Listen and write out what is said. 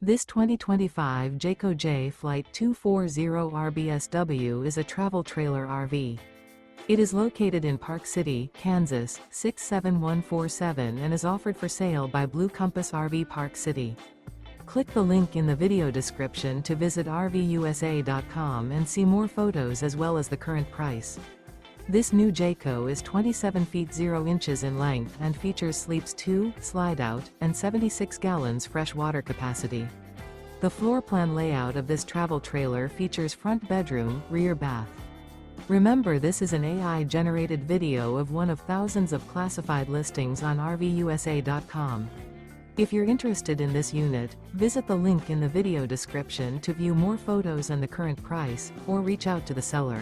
This 2025 Jayco Jay Flight 240 RBSW is a travel trailer RV. It is located in Park City, Kansas, 67147 and is offered for sale by Blue Compass RV Park City. Click the link in the video description to visit RVUSA.com and see more photos as well as the current price. This new Jayco is 27 feet 0 inches in length and features sleeps 2, Slideout, and 76 gallons fresh water capacity. The floor plan layout of this travel trailer features front bedroom, rear bath. Remember, this is an AI-generated video of one of thousands of classified listings on RVUSA.com. If you're interested in this unit, visit the link in the video description to view more photos and the current price, or reach out to the seller.